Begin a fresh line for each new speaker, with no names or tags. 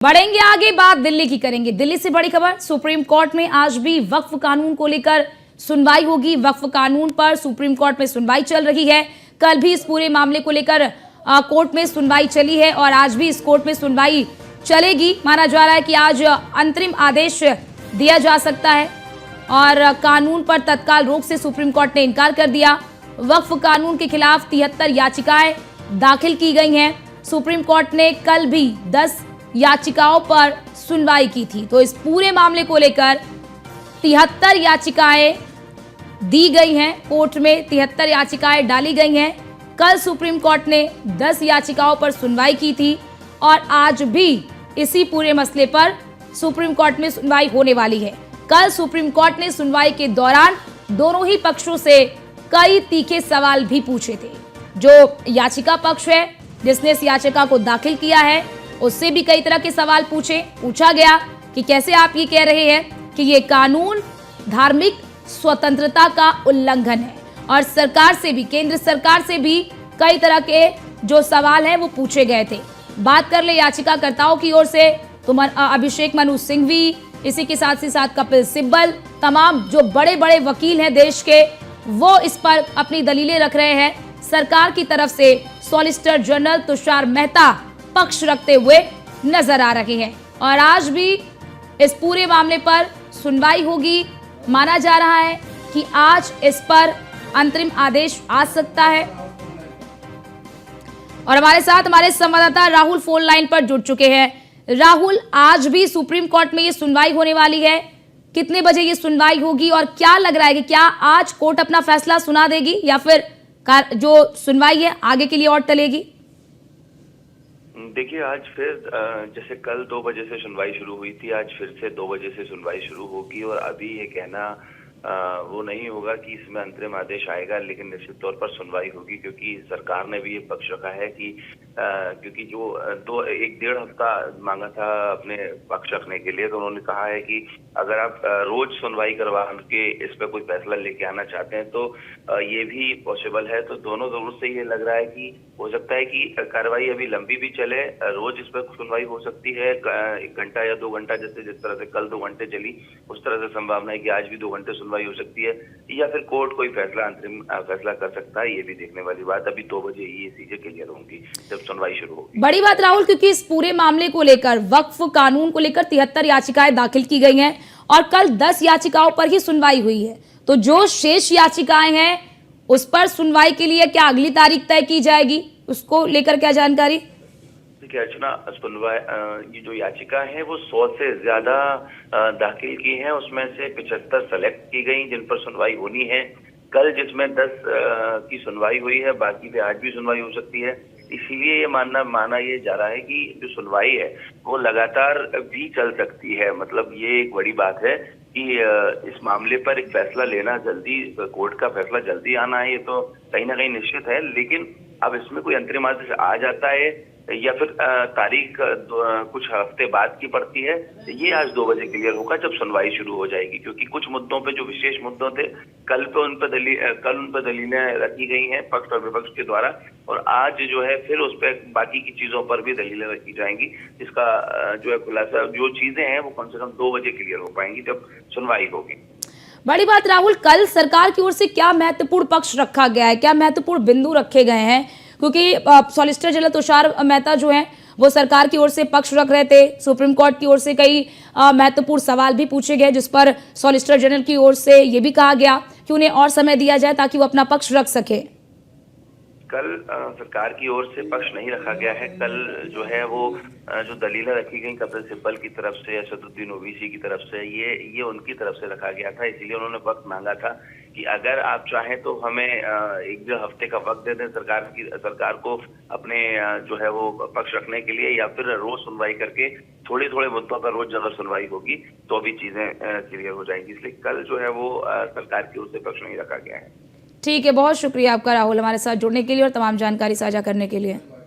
बढ़ेंगे आगे, बात दिल्ली की करेंगे। दिल्ली से बड़ी खबर, सुप्रीम कोर्ट में आज भी वक्फ कानून को लेकर सुनवाई होगी। वक्फ कानून पर सुप्रीम कोर्ट में सुनवाई चल रही है। कल भी इस पूरे मामले को लेकर कोर्ट में सुनवाई चली है और आज भी इस कोर्ट में सुनवाई चलेगी। माना जा रहा है कि आज अंतरिम आदेश दिया जा सकता है और कानून पर तत्काल रोक से सुप्रीम कोर्ट ने इनकार कर दिया। वक्फ कानून के खिलाफ 73 याचिकाएं दाखिल की गई हैं। सुप्रीम कोर्ट ने कल भी 10 याचिकाओं पर सुनवाई की थी। तो इस पूरे मामले को लेकर 73 याचिकाएं दी गई हैं। कोर्ट में 73 याचिकाएं डाली गई हैं। कल सुप्रीम कोर्ट ने 10 याचिकाओं पर सुनवाई की थी और आज भी इसी पूरे मसले पर सुप्रीम कोर्ट में सुनवाई होने वाली है। कल सुप्रीम कोर्ट ने सुनवाई के दौरान दोनों ही पक्षों से कई तीखे सवाल भी पूछे थे। जो याचिका पक्ष है, जिसने इस याचिका को दाखिल किया है, उससे भी कई तरह के सवाल पूछा गया कि कैसे आप ये कह रहे हैं कि ये कानून धार्मिक स्वतंत्रता का उल्लंघन है। और सरकार से भी, केंद्र सरकार से भी कई तरह के जो सवाल हैं वो पूछे गए थे। बात कर ले याचिकाकर्ताओं की ओर से तो अभिषेक मनु सिंघवी, इसी के साथ ही साथ कपिल सिब्बल, तमाम जो बड़े बड़े वकील हैं देश के, वो इस पर अपनी दलीलें रख रहे हैं। सरकार की तरफ से सॉलिसिटर जनरल तुषार मेहता पक्ष रखते हुए नजर आ रहे हैं और आज भी इस पूरे मामले पर सुनवाई होगी। माना जा रहा है कि आज इस पर अंतरिम आदेश आ सकता है। और हमारे साथ हमारे संवाददाता राहुल फोन लाइन पर जुड़ चुके हैं। राहुल, आज भी सुप्रीम कोर्ट में ये सुनवाई होने वाली है। कितने बजे ये सुनवाई होगी और क्या लग रहा है कि क्या आज कोर्ट अपना फैसला सुना देगी या फिर जो सुनवाई है आगे के लिए और टलेगी?
देखिए, आज फिर जैसे कल 2 बजे से सुनवाई शुरू हुई थी, आज फिर से 2 बजे से सुनवाई शुरू होगी और अभी ये कहना वो नहीं होगा कि इसमें अंतरिम आदेश आएगा, लेकिन निश्चित तौर पर सुनवाई होगी क्योंकि सरकार ने भी ये पक्ष रखा है कि क्योंकि जो 1-1.5 हफ्ता मांगा था अपने पक्ष रखने के लिए, तो उन्होंने कहा है कि अगर आप रोज सुनवाई करवा के इस पर कोई फैसला लेके आना चाहते हैं तो ये भी पॉसिबल है। तो दोनों से ये लग रहा है कि हो सकता है कि कार्रवाई अभी लंबी भी चले, रोज इस पर सुनवाई हो सकती है, 1 घंटा या 2 घंटा, जैसे जिस तरह से कल 2 घंटे चली उस तरह से संभावना है कि आज भी 2 घंटे सुनवाई हो सकती है, या फिर कोर्ट कोई फैसला अंतरिम फैसला कर सकता है। ये भी देखने वाली बात। अभी 2 बजे ये चीजें क्लियर होंगी जब सुनवाई शुरू होगी।
बड़ी बात राहुल, क्योंकि इस पूरे मामले को लेकर, वक्फ कानून को लेकर 73 याचिकाएं दाखिल की गई हैं और कल 10 याचिकाओं पर ही सुनवाई हुई है। तो जो शेष याचिकाएं हैं उस पर सुनवाई के लिए क्या अगली तारीख तय की जाएगी, उसको लेकर क्या जानकारी?
देखिए अर्चना, सुनवाई ये जो याचिका है वो 100 से ज्यादा दाखिल की है, उसमें से 75 सेलेक्ट की गई जिन पर सुनवाई होनी है। कल जिसमें 10 की सुनवाई हुई है, बाकी पे आज भी सुनवाई हो सकती है। इसीलिए ये माना ये जा रहा है कि जो सुनवाई है वो लगातार भी चल सकती है। मतलब ये एक बड़ी बात है कि इस मामले पर एक फैसला लेना जल्दी, कोर्ट का फैसला जल्दी आना है, ये तो कहीं ना कहीं निश्चित है। लेकिन अब इसमें कोई अंतरिम आदेश आ जाता है या फिर तारीख कुछ हफ्ते बाद की पड़ती है, ये आज 2 बजे क्लियर होगा जब सुनवाई शुरू हो जाएगी। क्योंकि कुछ मुद्दों पे, जो विशेष मुद्दों थे, कल उन पर दलीलें रखी गई हैं पक्ष और विपक्ष के द्वारा, और आज जो है फिर उस पर बाकी की चीजों पर भी दलीलें रखी जाएंगी। इसका जो है खुलासा, जो चीजें हैं वो कम से कम 2 बजे क्लियर हो पाएंगी जब सुनवाई होगी।
बड़ी बात राहुल, कल सरकार की ओर से क्या महत्वपूर्ण पक्ष रखा गया है, क्या महत्वपूर्ण बिंदु रखे गए हैं? क्योंकि सॉलिसिटर जनरल तुषार मेहता जो हैं वो सरकार की ओर से पक्ष रख रहे थे। सुप्रीम कोर्ट की ओर से कई महत्वपूर्ण सवाल भी पूछे गए जिस पर सॉलिसिटर जनरल की ओर से ये भी कहा गया कि उन्हें और समय दिया जाए ताकि वो अपना पक्ष रख सके।
कल सरकार की ओर से पक्ष नहीं रखा गया है। कल जो है वो जो दलीलें रखी गई कपिल सिब्बल की तरफ से, असदुद्दीन ओवैसी की तरफ से, ये उनकी तरफ से रखा गया था। इसलिए उन्होंने वक्त मांगा था कि अगर आप चाहें तो हमें 1-1.5 हफ्ते का वक्त दे दें सरकार को अपने जो है वो पक्ष रखने के लिए, या फिर रोज सुनवाई करके थोड़े मुद्दों पर रोज अगर सुनवाई होगी तो अभी चीजें क्लियर हो जाएंगी। इसलिए कल जो है वो सरकार की ओर से पक्ष नहीं रखा गया है।
ठीक है, बहुत शुक्रिया आपका राहुल, हमारे साथ जुड़ने के लिए और तमाम जानकारी साझा करने के लिए।